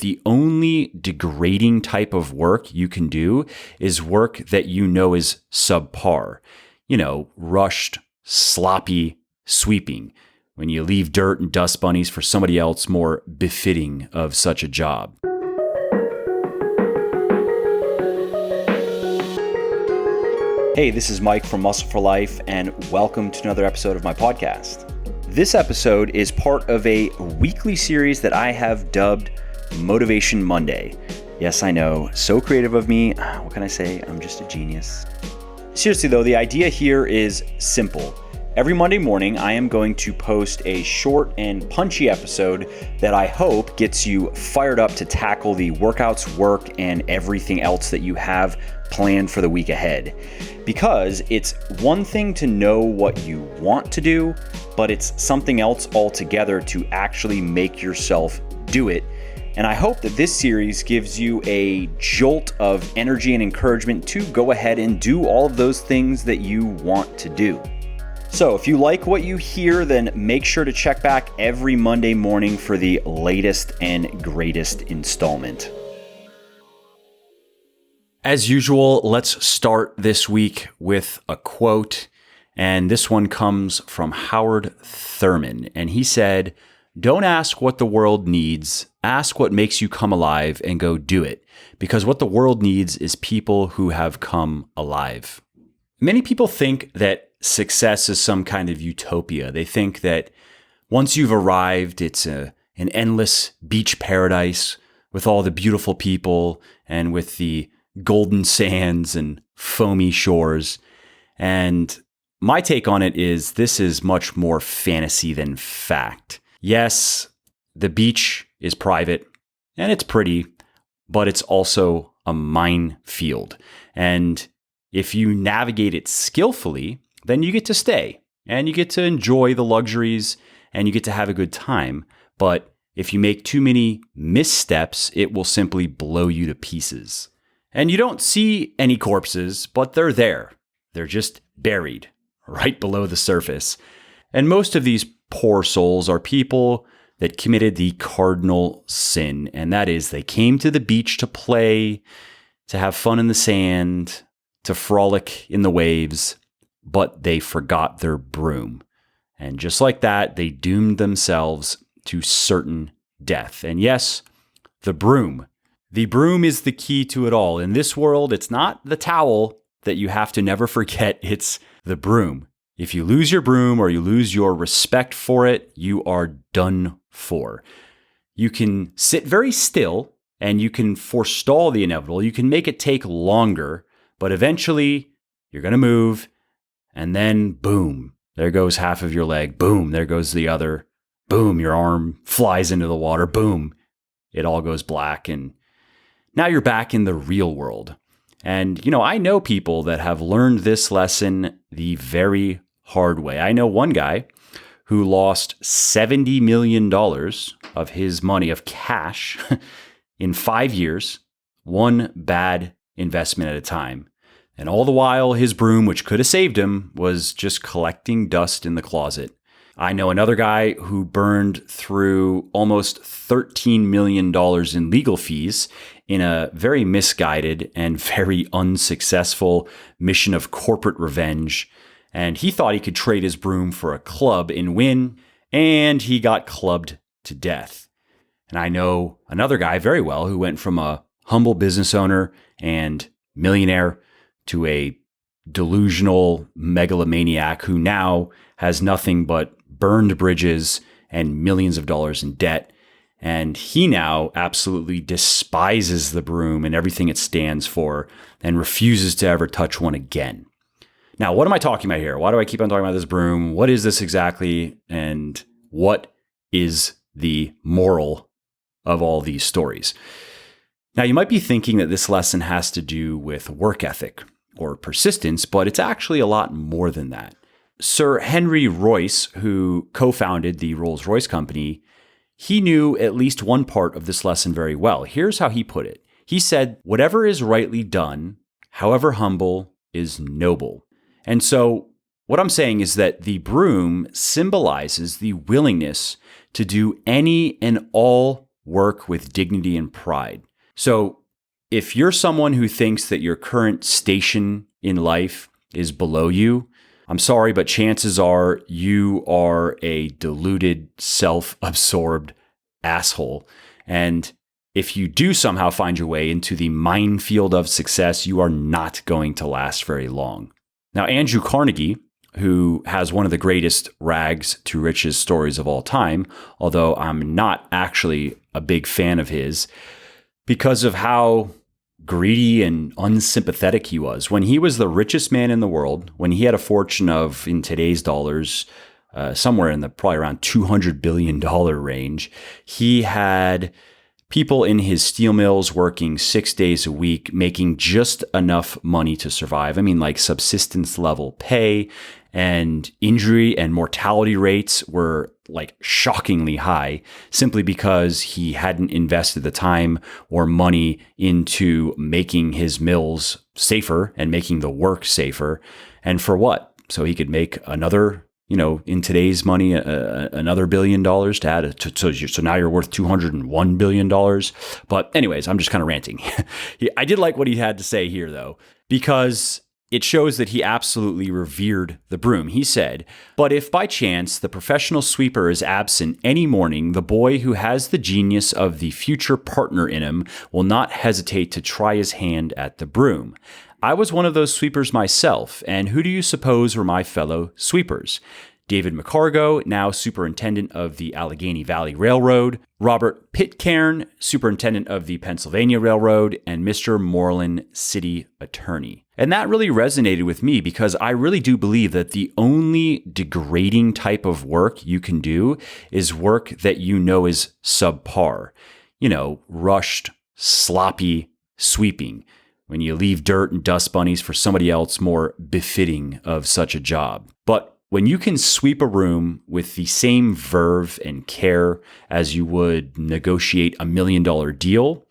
the only degrading type of work you can do is work that you know is subpar. Rushed, sloppy sweeping, when you leave dirt and dust bunnies for somebody else more befitting of such a job. Hey, this is Mike from Muscle for Life, and welcome to another episode of my podcast. This episode is part of a weekly series that I have dubbed Motivation Monday. Yes, I know, so creative of me. What can I say? I'm just a genius. Seriously though, the idea here is simple. Every Monday morning, I am going to post a short and punchy episode that I hope gets you fired up to tackle the workouts, work, and everything else that you have planned for the week ahead. Because it's one thing to know what you want to do, but it's something else altogether to actually make yourself do it. And I hope that this series gives you a jolt of energy and encouragement to go ahead and do all of those things that you want to do. So if you like what you hear, then make sure to check back every Monday morning for the latest and greatest installment. As usual, let's start this week with a quote. And this one comes from Howard Thurman. And he said, "Don't ask what the world needs. Ask what makes you come alive and go do it. Because what the world needs is people who have come alive." Many people think that success is some kind of utopia. They think that once you've arrived, it's an endless beach paradise with all the beautiful people and with the golden sands and foamy shores. And my take on it is this is much more fantasy than fact. Yes, the beach is private and it's pretty, but it's also a minefield. And if you navigate it skillfully, then you get to stay and you get to enjoy the luxuries and you get to have a good time. But if you make too many missteps, it will simply blow you to pieces. And you don't see any corpses, but they're there. They're just buried right below the surface. And most of these poor souls are people that committed the cardinal sin. And that is they came to the beach to play, to have fun in the sand, to frolic in the waves, but they forgot their broom. And just like that, they doomed themselves to certain death. And yes, the broom. The broom is the key to it all. In this world, it's not the towel that you have to never forget. It's the broom. If you lose your broom or you lose your respect for it, you are done for. You can sit very still and you can forestall the inevitable. You can make it take longer, but eventually you're going to move. And then, boom, there goes half of your leg. Boom, there goes the other. Boom, your arm flies into the water. Boom, it all goes black. And now you're back in the real world. And, I know people that have learned this lesson the very hard way. I know one guy who lost $70 million of his money, of cash, in 5 years, one bad investment at a time. And all the while, his broom, which could have saved him, was just collecting dust in the closet. I know another guy who burned through almost $13 million in legal fees in a very misguided and very unsuccessful mission of corporate revenge. And he thought he could trade his broom for a club and win, and he got clubbed to death. And I know another guy very well who went from a humble business owner and millionaire to a delusional megalomaniac who now has nothing but burned bridges and millions of dollars in debt. And he now absolutely despises the broom and everything it stands for and refuses to ever touch one again. Now, what am I talking about here? Why do I keep on talking about this broom? What is this exactly? And what is the moral of all these stories? Now, you might be thinking that this lesson has to do with work ethic or persistence, but it's actually a lot more than that. Sir Henry Royce, who co-founded the Rolls-Royce company, he knew at least one part of this lesson very well. Here's how he put it. He said, "Whatever is rightly done, however humble, is noble." And so what I'm saying is that the broom symbolizes the willingness to do any and all work with dignity and pride. So if you're someone who thinks that your current station in life is below you, I'm sorry, but chances are you are a deluded, self-absorbed asshole. And if you do somehow find your way into the minefield of success, you are not going to last very long. Now, Andrew Carnegie, who has one of the greatest rags to riches stories of all time, although I'm not actually a big fan of his, because of how greedy and unsympathetic he was. When he was the richest man in the world, when he had a fortune of, in today's dollars, somewhere in the probably around $200 billion range, he had people in his steel mills working 6 days a week, making just enough money to survive. I mean, like subsistence level pay, and injury and mortality rates were like shockingly high simply because he hadn't invested the time or money into making his mills safer and making the work safer. And for what? So he could make another, in today's money, another $1 billion to add so now you're worth $201 billion. But anyways, I'm just kind of ranting. I did like what he had to say here though, because it shows that he absolutely revered the broom. He said, "But if by chance the professional sweeper is absent any morning, the boy who has the genius of the future partner in him will not hesitate to try his hand at the broom. I was one of those sweepers myself, and who do you suppose were my fellow sweepers? David McCargo, now superintendent of the Allegheny Valley Railroad, Robert Pitcairn, superintendent of the Pennsylvania Railroad, and Mr. Moreland, city attorney." And that really resonated with me because I really do believe that the only degrading type of work you can do is work that you know is subpar. Rushed, sloppy sweeping, when you leave dirt and dust bunnies for somebody else more befitting of such a job. But when you can sweep a room with the same verve and care as you would negotiate $1 million deal,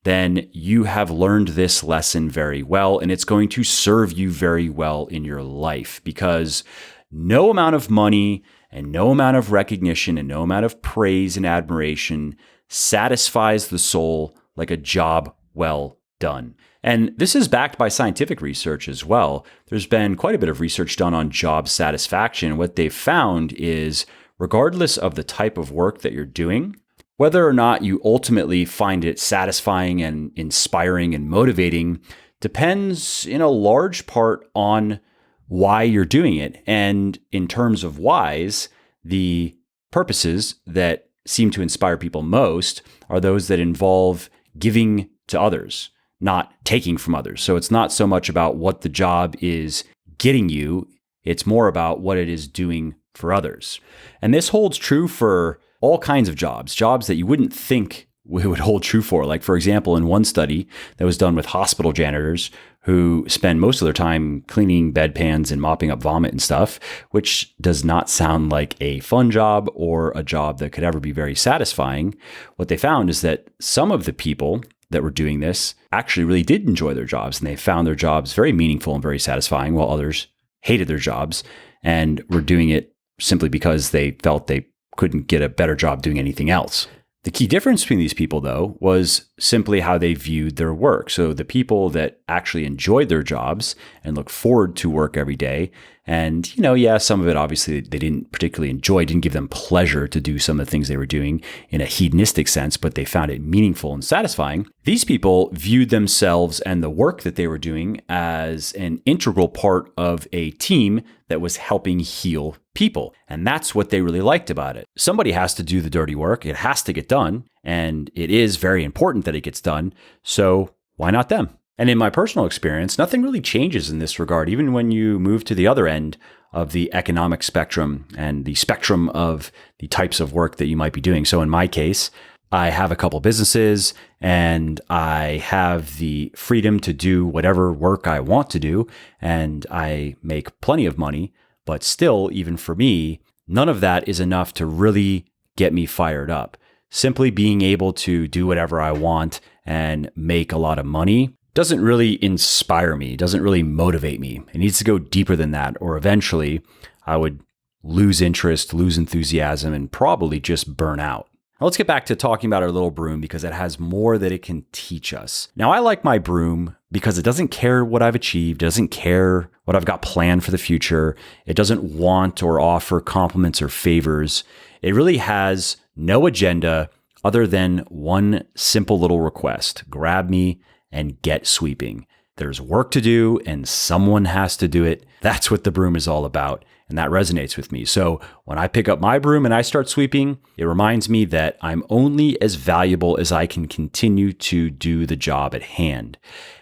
then you have learned this lesson very well, and it's going to serve you very well in your life, because no amount of money and no amount of recognition and no amount of praise and admiration satisfies the soul like a job well done. And this is backed by scientific research as well. There's been quite a bit of research done on job satisfaction. What they've found is, regardless of the type of work that you're doing, whether or not you ultimately find it satisfying and inspiring and motivating depends in a large part on why you're doing it. And in terms of whys, the purposes that seem to inspire people most are those that involve giving to others, not taking from others. So it's not so much about what the job is getting you, it's more about what it is doing for others. And this holds true for all kinds of jobs that you wouldn't think would hold true for. Like, for example, in one study that was done with hospital janitors who spend most of their time cleaning bedpans and mopping up vomit and stuff, which does not sound like a fun job or a job that could ever be very satisfying. What they found is that some of the people that were doing this actually really did enjoy their jobs, and they found their jobs very meaningful and very satisfying, while others hated their jobs and were doing it simply because they felt they couldn't get a better job doing anything else. The key difference between these people, though, was simply how they viewed their work. So the people that actually enjoyed their jobs and looked forward to work every day, and, some of it obviously they didn't particularly enjoy, didn't give them pleasure to do some of the things they were doing in a hedonistic sense, but they found it meaningful and satisfying. These people viewed themselves and the work that they were doing as an integral part of a team that was helping heal people. And that's what they really liked about it. Somebody has to do the dirty work. It has to get done. And it is very important that it gets done. So why not them? And in my personal experience, nothing really changes in this regard, even when you move to the other end of the economic spectrum and the spectrum of the types of work that you might be doing. So in my case, I have a couple businesses and I have the freedom to do whatever work I want to do, and I make plenty of money. But still, even for me, none of that is enough to really get me fired up. Simply being able to do whatever I want and make a lot of money doesn't really inspire me, doesn't really motivate me. It needs to go deeper than that, or eventually I would lose interest, lose enthusiasm, and probably just burn out. Now let's get back to talking about our little broom because it has more that it can teach us. Now I like my broom because it doesn't care what I've achieved, it doesn't care what I've got planned for the future, it doesn't want or offer compliments or favors. It really has no agenda other than one simple little request: grab me and get sweeping. There's work to do and someone has to do it. That's what the broom is all about. And that resonates with me. So when I pick up my broom and I start sweeping, it reminds me that I'm only as valuable as I can continue to do the job at hand.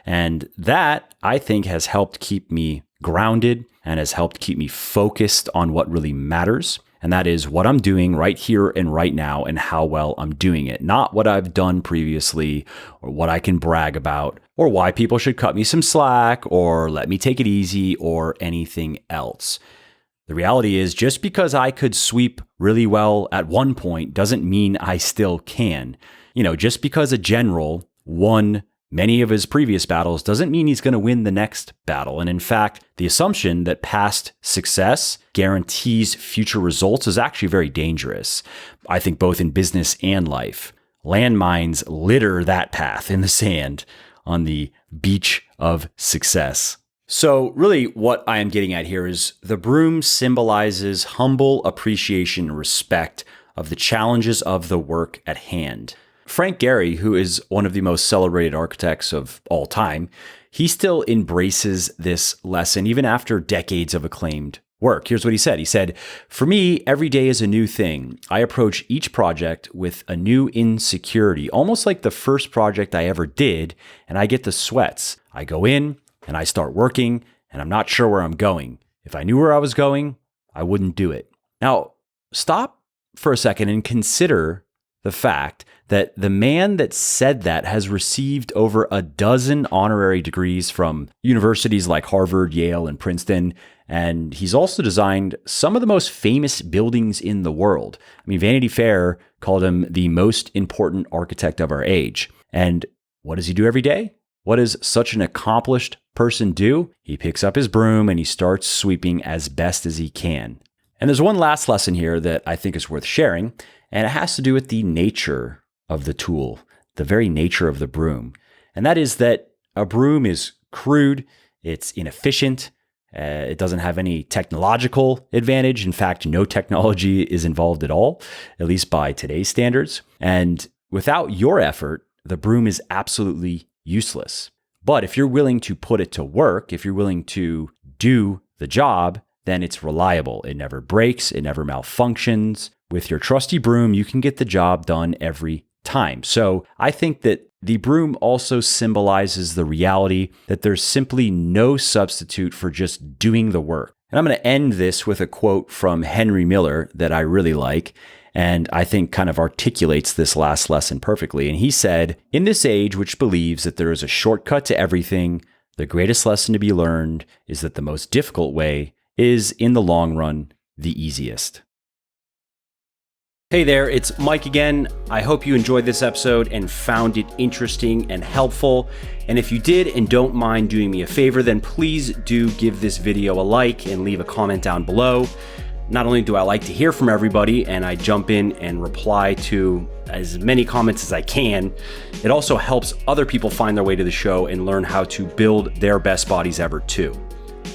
And that, I think, has helped keep me grounded and has helped keep me focused on what really matters. And that is what I'm doing right here and right now and how well I'm doing it. Not what I've done previously or what I can brag about or why people should cut me some slack or let me take it easy or anything else. The reality is, just because I could sweep really well at one point doesn't mean I still can. Just because a general won many of his previous battles doesn't mean he's going to win the next battle. And in fact, the assumption that past success guarantees future results is actually very dangerous. I think both in business and life. Landmines litter that path in the sand on the beach of success. So really what I am getting at here is the broom symbolizes humble appreciation and respect of the challenges of the work at hand. Frank Gehry, who is one of the most celebrated architects of all time, he still embraces this lesson even after decades of acclaimed work. Here's what he said. He said, "For me, every day is a new thing. I approach each project with a new insecurity, almost like the first project I ever did, and I get the sweats. I go in, and I start working, and I'm not sure where I'm going. If I knew where I was going, I wouldn't do it." Now, stop for a second and consider the fact that the man that said that has received over a dozen honorary degrees from universities like Harvard, Yale, and Princeton, and he's also designed some of the most famous buildings in the world. Vanity Fair called him the most important architect of our age. And what does he do every day? What does such an accomplished person do? He picks up his broom and he starts sweeping as best as he can. And there's one last lesson here that I think is worth sharing, and it has to do with the nature of the tool, the very nature of the broom. And that is that a broom is crude, it's inefficient, it doesn't have any technological advantage. In fact, no technology is involved at all, at least by today's standards. And without your effort, the broom is absolutely useless. But if you're willing to put it to work, if you're willing to do the job, then it's reliable. It never breaks, it never malfunctions. With your trusty broom, you can get the job done every time. So I think that the broom also symbolizes the reality that there's simply no substitute for just doing the work. And I'm going to end this with a quote from Henry Miller that I really like, and I think kind of articulates this last lesson perfectly. And he said, "In this age which believes that there is a shortcut to everything, the greatest lesson to be learned is that the most difficult way is, in the long run, the easiest." Hey there, it's Mike again. I hope you enjoyed this episode and found it interesting and helpful. And if you did and don't mind doing me a favor, then please do give this video a like and leave a comment down below. Not only do I like to hear from everybody and I jump in and reply to as many comments as I can, it also helps other people find their way to the show and learn how to build their best bodies ever too.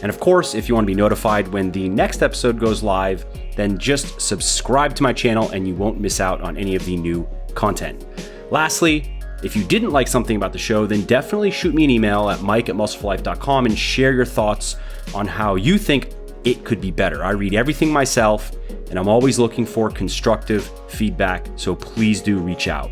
And of course, if you want to be notified when the next episode goes live, then just subscribe to my channel and you won't miss out on any of the new content. Lastly, if you didn't like something about the show, then definitely shoot me an email at mike@muscleforlife.com and share your thoughts on how you think it could be better. I read everything myself and I'm always looking for constructive feedback, so please do reach out.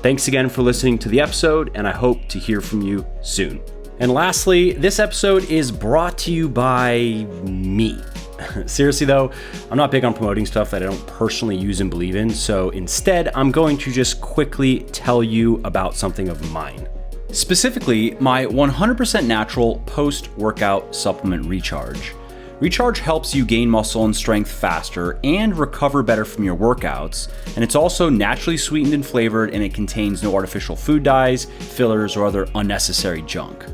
Thanks again for listening to the episode, and I hope to hear from you soon. And lastly, this episode is brought to you by me. Seriously though, I'm not big on promoting stuff that I don't personally use and believe in, so instead I'm going to just quickly tell you about something of mine. Specifically, my 100% natural post-workout supplement Recharge. Recharge helps you gain muscle and strength faster and recover better from your workouts, and it's also naturally sweetened and flavored, and it contains no artificial food dyes, fillers, or other unnecessary junk.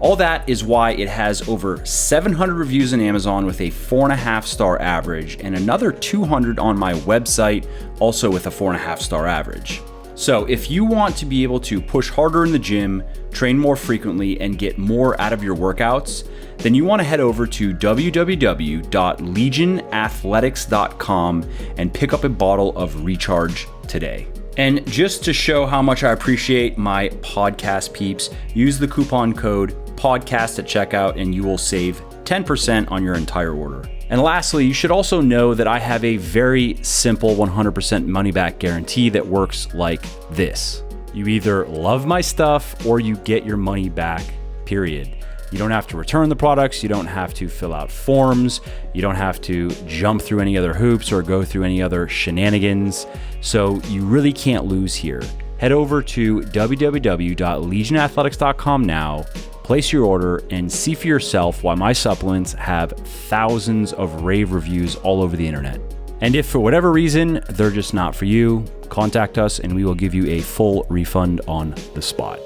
All that is why it has over 700 reviews on Amazon with a 4.5-star average, and another 200 on my website, also with a 4.5-star average. So if you want to be able to push harder in the gym, train more frequently, and get more out of your workouts, then you want to head over to www.legionathletics.com and pick up a bottle of Recharge today. And just to show how much I appreciate my podcast peeps, use the coupon code podcast at checkout and you will save 10% on your entire order. And lastly, you should also know that I have a very simple 100% money back guarantee that works like this. You either love my stuff or you get your money back, period. You don't have to return the products. You don't have to fill out forms. You don't have to jump through any other hoops or go through any other shenanigans. So you really can't lose here. Head over to www.legionathletics.com now, place your order, and see for yourself why my supplements have thousands of rave reviews all over the internet. And if for whatever reason they're just not for you, contact us and we will give you a full refund on the spot.